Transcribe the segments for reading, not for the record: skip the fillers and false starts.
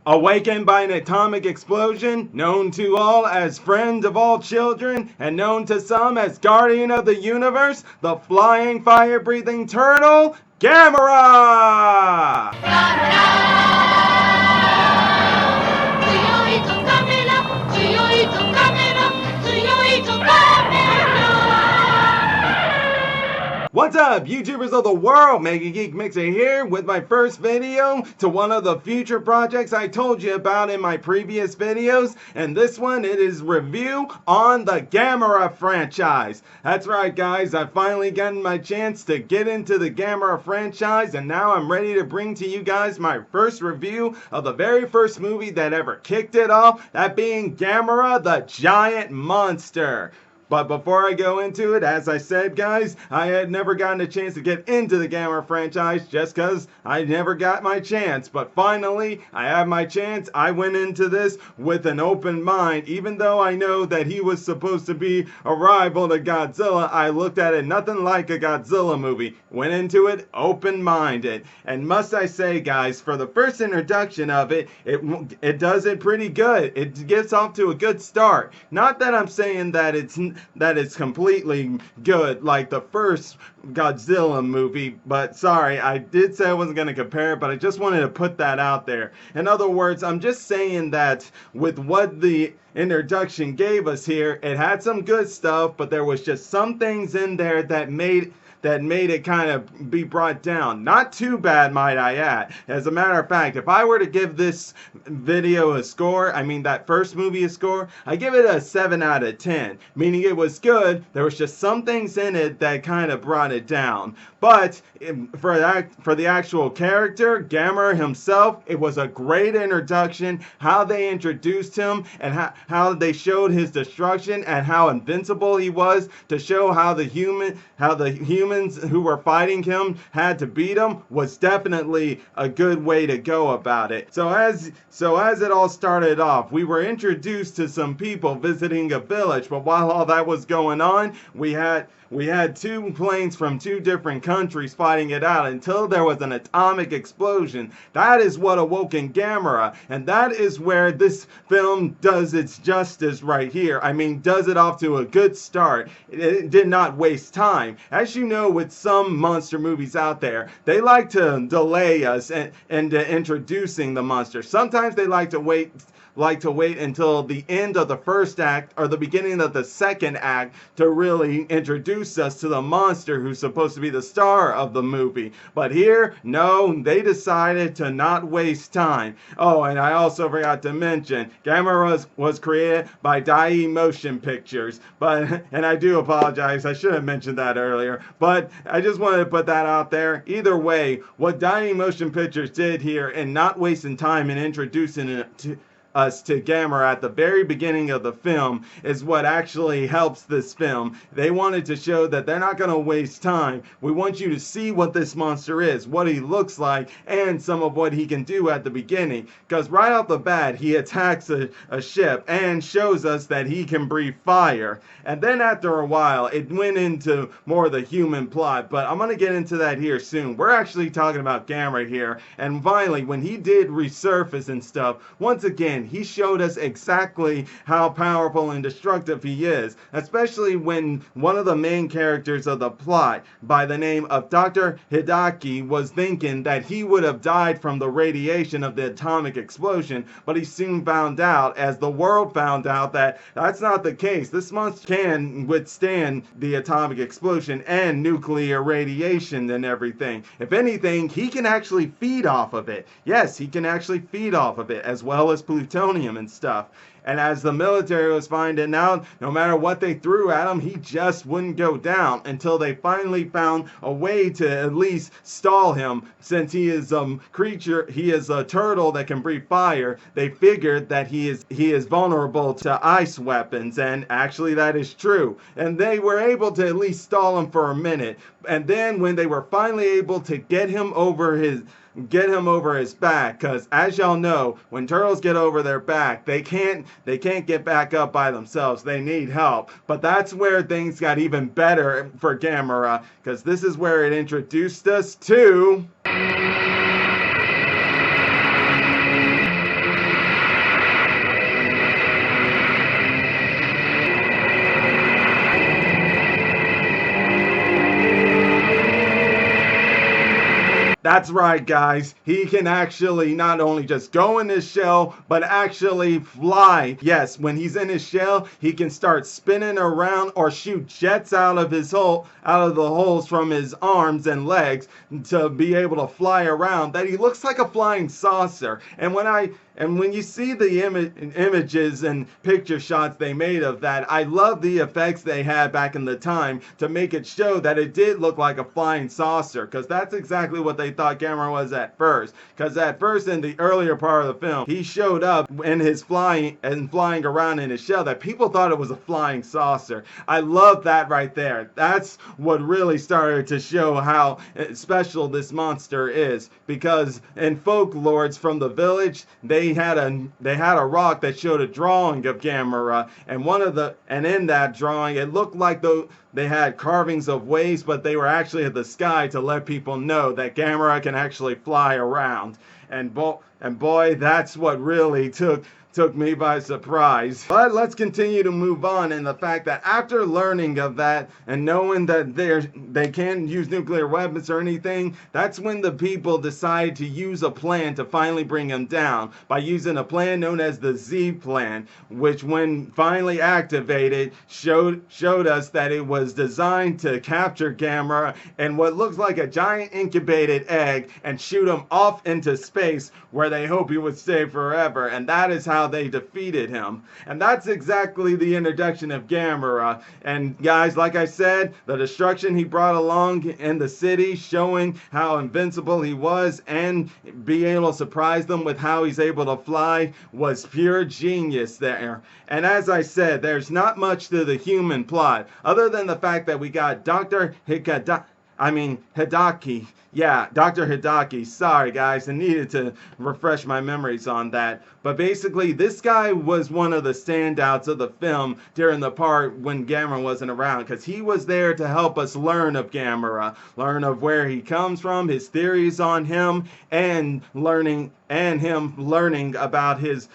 Awakened by an atomic explosion, known to all as friend of all children, and known to some as guardian of the universe, the flying fire-breathing turtle, Gamera! What's up, YouTubers of the world? MegaGeekMixer here with my first video to one of the future projects I told you about in my previous videos, and this one it is review on the Gamera franchise. That's right, guys, I've finally gotten my chance to get into the Gamera franchise, and now I'm ready to bring to you guys my first review of the very first movie that ever kicked it off, that being Gamera The Giant Monster. But before I go into it, as I said, guys, I had never gotten a chance to get into the Gamera franchise just because I never got my chance. But finally, I have my chance. I went into this with an open mind. Even though I know that he was supposed to be a rival to Godzilla, I looked at it nothing like a Godzilla movie. Went into it open-minded. And must I say, guys, for the first introduction of it, it does it pretty good. It gets off to a good start. Not that I'm saying that it's completely good like the first Godzilla movie, but sorry, I did say I wasn't going to compare it, but I just wanted to put that out there. In other words, I'm just saying that with what the introduction gave us here, it had some good stuff, but there was just some things in there that made it kind of be brought down. Not too bad, might I add. As a matter of fact, if I were to give this video a score, I mean that first movie a score, I give it a 7 out of 10. Meaning it was good, there was just some things in it that kind of brought it down. But for the actual character, Gamera himself, it was a great introduction. How they introduced him and how they showed his destruction and how invincible he was, to show how the humans who were fighting him had to beat him, was definitely a good way to go about it. So as it all started off, we were introduced to some people visiting a village, but while all that was going on, we had two planes from two different countries fighting it out until there was an atomic explosion. That is what awoke in Gamera, and that is where this film does its justice right here. I mean, does it off to a good start. It did not waste time. As you know, with some monster movies out there, they like to delay us and introducing the monster. Sometimes they like to wait until the end of the first act or the beginning of the second act to really introduce us to the monster who's supposed to be the star of the movie. But here, no, they decided to not waste time. Oh, and I also forgot to mention, Gamera was created by Dai Motion Pictures. And I do apologize, I should have mentioned that earlier. But I just wanted to put that out there. Either way, what Dai Motion Pictures did here and not wasting time in introducing it us to Gamera at the very beginning of the film is what actually helps this film. They wanted to show that they're not going to waste time. We want you to see what this monster is, what he looks like, and some of what he can do at the beginning. Because right off the bat, he attacks a ship and shows us that he can breathe fire. And then after a while, it went into more of the human plot, but I'm going to get into that here soon. We're actually talking about Gamera here, and finally, when he did resurface and stuff, once again, he showed us exactly how powerful and destructive he is, especially when one of the main characters of the plot, by the name of Dr. Hidaki, was thinking that he would have died from the radiation of the atomic explosion, but he soon found out, as the world found out, that that's not the case. This monster can withstand the atomic explosion and nuclear radiation and everything. If anything, he can actually feed off of it. Yes, he can actually feed off of it, as well as plutonium and stuff. And as the military was finding out, no matter what they threw at him, he just wouldn't go down until they finally found a way to at least stall him. Since he is he is a turtle that can breathe fire, they figured that he is vulnerable to ice weapons, and actually that is true. And they were able to at least stall him for a minute. And then when they were finally able to get him over his back, because as y'all know, when turtles get over their back, they can't get back up by themselves. They need help. But that's where things got even better for Gamera, because this is where it introduced us to That's right, guys. He can actually not only just go in his shell, but actually fly. Yes, when he's in his shell, he can start spinning around or shoot jets out of his hole, out of the holes from his arms and legs to be able to fly around. That he looks like a flying saucer. And when you see the images and picture shots they made of that, I love the effects they had back in the time to make it show that it did look like a flying saucer, because that's exactly what they thought Gamera was at first. Because at first, in the earlier part of the film, he showed up in his flying around in his shell that people thought it was a flying saucer. I love that right there. That's what really started to show how special this monster is, because in folklores from the village, they had a rock that showed a drawing of Gamera, and in that drawing it looked like they had carvings of waves, but they were actually at the sky to let people know that Gamera can actually fly around. And boy, that's what really took me by surprise. But let's continue to move on in the fact that after learning of that and knowing that they can't use nuclear weapons or anything, that's when the people decided to use a plan to finally bring him down by using a plan known as the Z plan, which when finally activated showed us that it was designed to capture Gamera in what looks like a giant incubated egg and shoot him off into space where they hope he would stay forever. And that is how they defeated him. And that's exactly the introduction of Gamera. And guys, like I said, the destruction he brought along in the city, showing how invincible he was and being able to surprise them with how he's able to fly, was pure genius there. And as I said, there's not much to the human plot other than the fact that we got Dr. Hidaki. Yeah, Dr. Hidaki. Sorry, guys. I needed to refresh my memories on that. But basically, this guy was one of the standouts of the film during the part when Gamera wasn't around, because he was there to help us learn of Gamera, learn of where he comes from, his theories on him, and him learning about his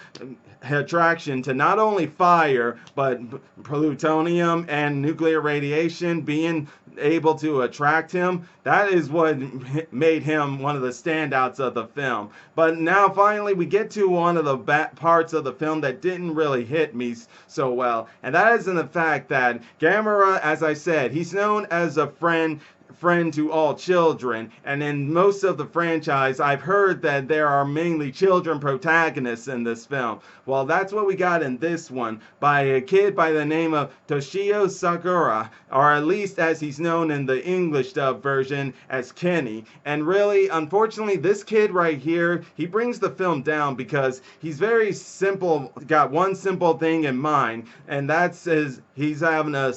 attraction to not only fire, but plutonium and nuclear radiation being able to attract him. That is what made him one of the standouts of the film. But now finally we get to one of the parts of the film that didn't really hit me so well, and that is in the fact that Gamera, as I said, he's known as a friend to all children, and in most of the franchise I've heard that there are mainly children protagonists in this film. Well, that's what we got in this one, by a kid by the name of Toshio Sakura, or at least as he's known in the English dub version as Kenny. And really, unfortunately, this kid right here, he brings the film down because he's very simple, got one simple thing in mind, and that's he's having an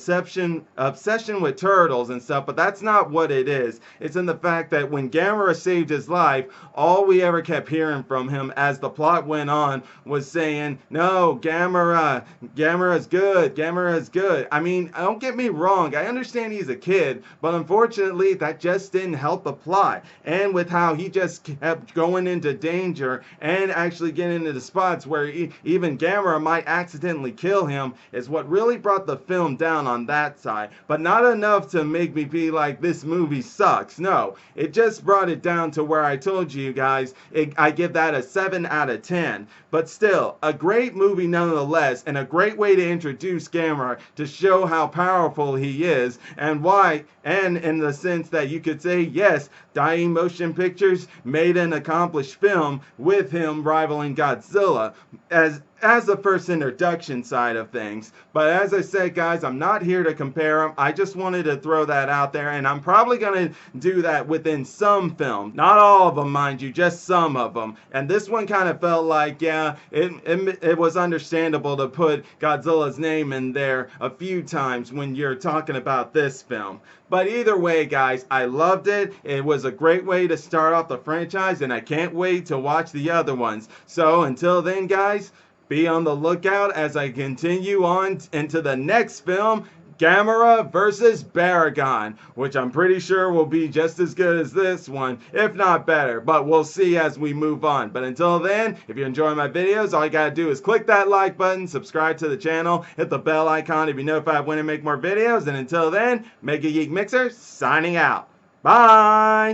obsession with turtles and stuff, but that's not what it is. It's in the fact that when Gamera saved his life, all we ever kept hearing from him as the plot went on was saying, no, Gamera's good, Gamera's good. I mean, don't get me wrong, I understand he's a kid, but unfortunately that just didn't help the plot. And with how he just kept going into danger and actually getting into the spots where even Gamera might accidentally kill him is what really brought the film down on that side. But not enough to make me be like, this movie sucks. No, it just brought it down to where I told you guys, I give that a 7 out of 10. But still, a great movie nonetheless, and a great way to introduce Gamera to show how powerful he is, and why, and in the sense that you could say, yes, Dai Motion Pictures made an accomplished film with him rivaling Godzilla as the first introduction side of things. But as I said, guys, I'm not here to compare them. I just wanted to throw that out there, and I'm probably going to do that within some films. Not all of them, mind you, just some of them. And this one kind of felt like, yeah, it was understandable to put Godzilla's name in there a few times when you're talking about this film. But either way, guys, I loved it. It was a great way to start off the franchise, and I can't wait to watch the other ones. So until then, guys, be on the lookout as I continue on into the next film, Gamera vs. Baragon, which I'm pretty sure will be just as good as this one, if not better, but we'll see as we move on. But until then, if you enjoy my videos, all you gotta do is click that like button, subscribe to the channel, hit the bell icon to be notified when I make more videos, and until then, MegaGeekMixer signing out. Bye!